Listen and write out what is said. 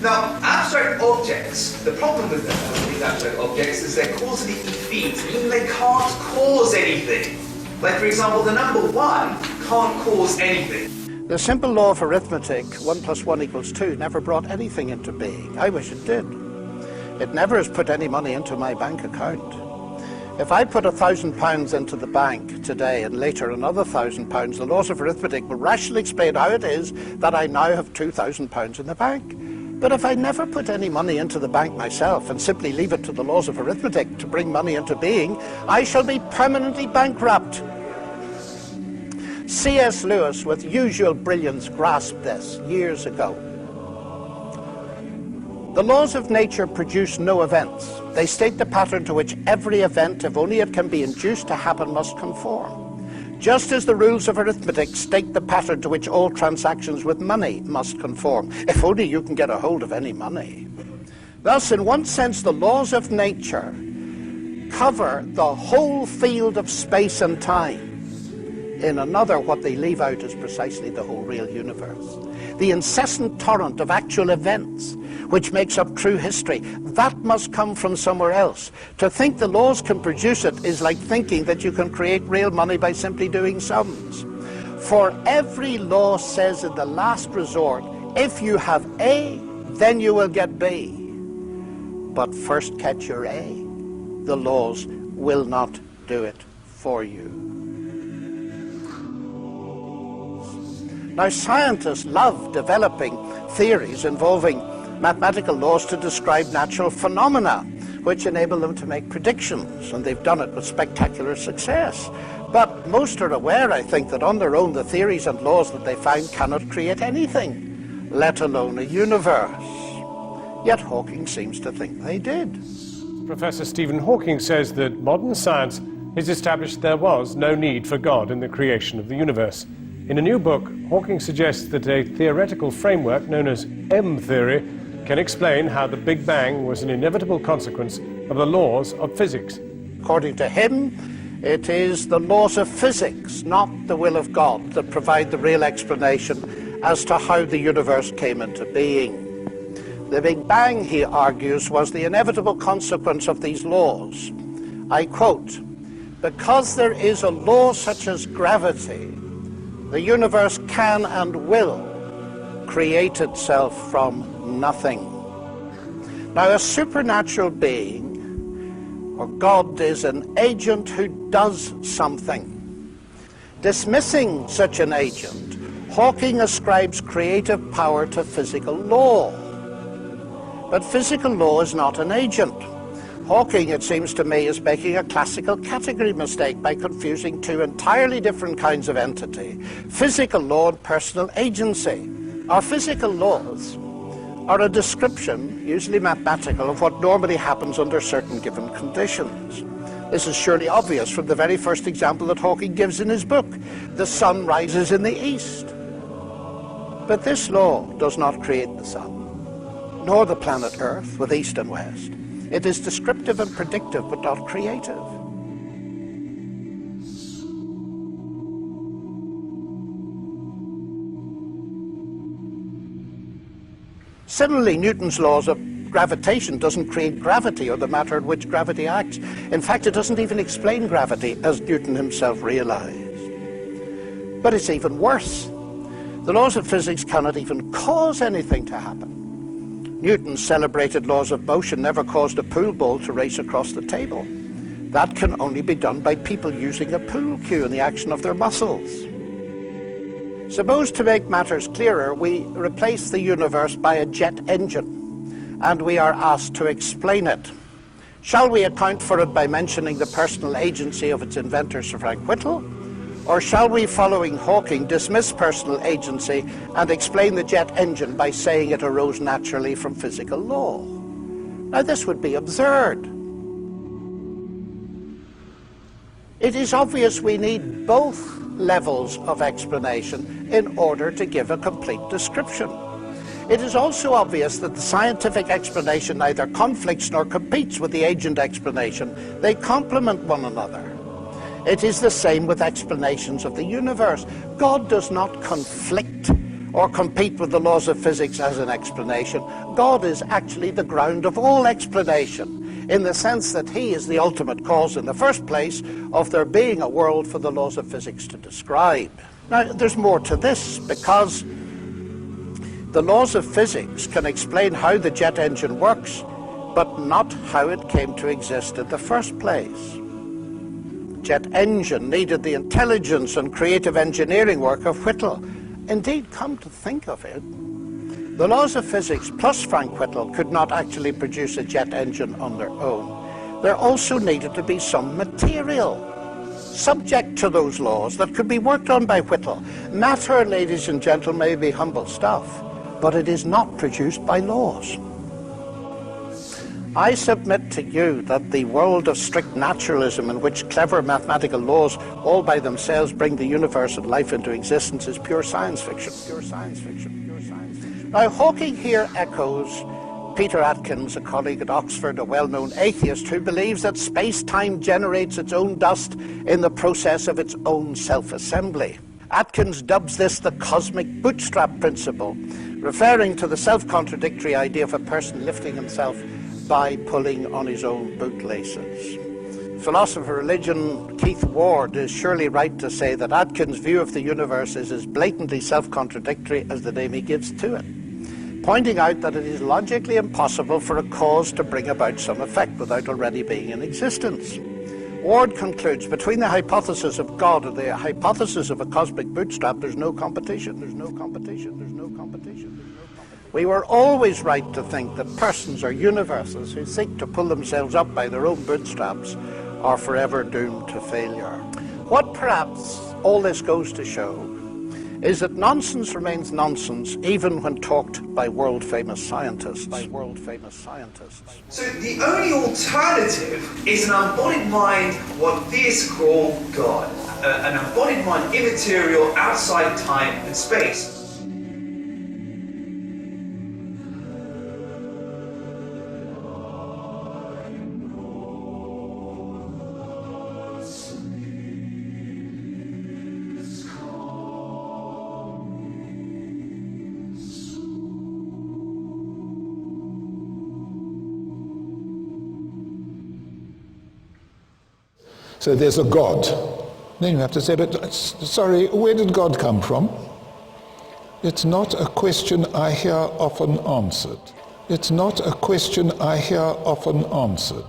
Now, abstract objects, the problem with these abstract objects is they're causally effete, meaning they can't cause anything. Like, for example, the number 1 can't cause anything. The simple law of arithmetic, 1 + 1 = 2, never brought anything into being. I wish it did. It never has put any money into my bank account. If I put £1,000 into the bank today and later another £1,000, the laws of arithmetic will rationally explain how it is that I now have £2,000 in the bank. But if I never put any money into the bank myself and simply leave it to the laws of arithmetic to bring money into being, I shall be permanently bankrupt. C.S. Lewis, with usual brilliance, grasped this years ago. The laws of nature produce no events. They state the pattern to which every event, if only it can be induced to happen, must conform. Just as the rules of arithmetic state the pattern to which all transactions with money must conform, if only you can get a hold of any money. Thus, in one sense, the laws of nature cover the whole field of space and time. In another, what they leave out is precisely the whole real universe. The incessant torrent of actual events, which makes up true history, that must come from somewhere else. To think the laws can produce it is like thinking that you can create real money by simply doing sums. For every law says in the last resort, if you have A, then you will get B. But first catch your A. The laws will not do it for you. Now, scientists love developing theories involving mathematical laws to describe natural phenomena, which enable them to make predictions, and they've done it with spectacular success. But most are aware, I think, that on their own the theories and laws that they find cannot create anything, let alone a universe. Yet Hawking seems to think they did. Professor Stephen Hawking says that modern science has established there was no need for God in the creation of the universe. In a new book, Hawking suggests that a theoretical framework known as M-theory can explain how the Big Bang was an inevitable consequence of the laws of physics. According to him, it is the laws of physics, not the will of God, that provide the real explanation as to how the universe came into being. The Big Bang, he argues, was the inevitable consequence of these laws. I quote, "Because there is a law such as gravity, the universe can and will create itself from nothing." Now, a supernatural being, or God, is an agent who does something. Dismissing such an agent, Hawking ascribes creative power to physical law. But physical law is not an agent. Hawking, it seems to me, is making a classical category mistake by confusing two entirely different kinds of entity: physical law and personal agency. Our physical laws are a description, usually mathematical, of what normally happens under certain given conditions. This is surely obvious from the very first example that Hawking gives in his book. The sun rises in the east. But this law does not create the sun, nor the planet Earth with east and west. It is descriptive and predictive, but not creative. Similarly, Newton's laws of gravitation doesn't create gravity or the matter in which gravity acts. In fact, it doesn't even explain gravity, as Newton himself realized. But it's even worse. The laws of physics cannot even cause anything to happen. Newton's celebrated laws of motion never caused a pool ball to race across the table. That can only be done by people using a pool cue and the action of their muscles. Suppose, to make matters clearer, we replace the universe by a jet engine, and we are asked to explain it. Shall we account for it by mentioning the personal agency of its inventor, Sir Frank Whittle? Or shall we, following Hawking, dismiss personal agency and explain the jet engine by saying it arose naturally from physical law? Now, this would be absurd. It is obvious we need both levels of explanation in order to give a complete description. It is also obvious that the scientific explanation neither conflicts nor competes with the agent explanation. They complement one another. It is the same with explanations of the universe. God does not conflict or compete with the laws of physics as an explanation. God is actually the ground of all explanation, in the sense that he is the ultimate cause in the first place of there being a world for the laws of physics to describe. Now, there's more to this, because the laws of physics can explain how the jet engine works, but not how it came to exist in the first place. Jet engine needed the intelligence and creative engineering work of Whittle. Indeed, come to think of it, the laws of physics plus Frank Whittle could not actually produce a jet engine on their own. There also needed to be some material subject to those laws that could be worked on by Whittle. Matter, ladies and gentlemen, may be humble stuff, but it is not produced by laws. I submit to you that the world of strict naturalism, in which clever mathematical laws all by themselves bring the universe and life into existence, is pure science fiction. Pure science fiction. Pure science fiction. Now, Hawking here echoes Peter Atkins, a colleague at Oxford, a well-known atheist who believes that space-time generates its own dust in the process of its own self-assembly. Atkins dubs this the cosmic bootstrap principle, referring to the self-contradictory idea of a person lifting himself by pulling on his own bootlaces. Philosopher of religion Keith Ward is surely right to say that Atkins' view of the universe is as blatantly self-contradictory as the name he gives to it, pointing out that it is logically impossible for a cause to bring about some effect without already being in existence. Ward concludes, between the hypothesis of God and the hypothesis of a cosmic bootstrap, there's no competition, there's no competition, there's no competition. We were always right to think that persons or universes who seek to pull themselves up by their own bootstraps are forever doomed to failure. What perhaps all this goes to show is that nonsense remains nonsense even when talked by world-famous scientists. So the only alternative is an embodied mind, what theists call God. An embodied mind, immaterial, outside time and space. So there's a God. Then you have to say, but sorry, where did God come from? It's not a question I hear often answered. It's not a question I hear often answered.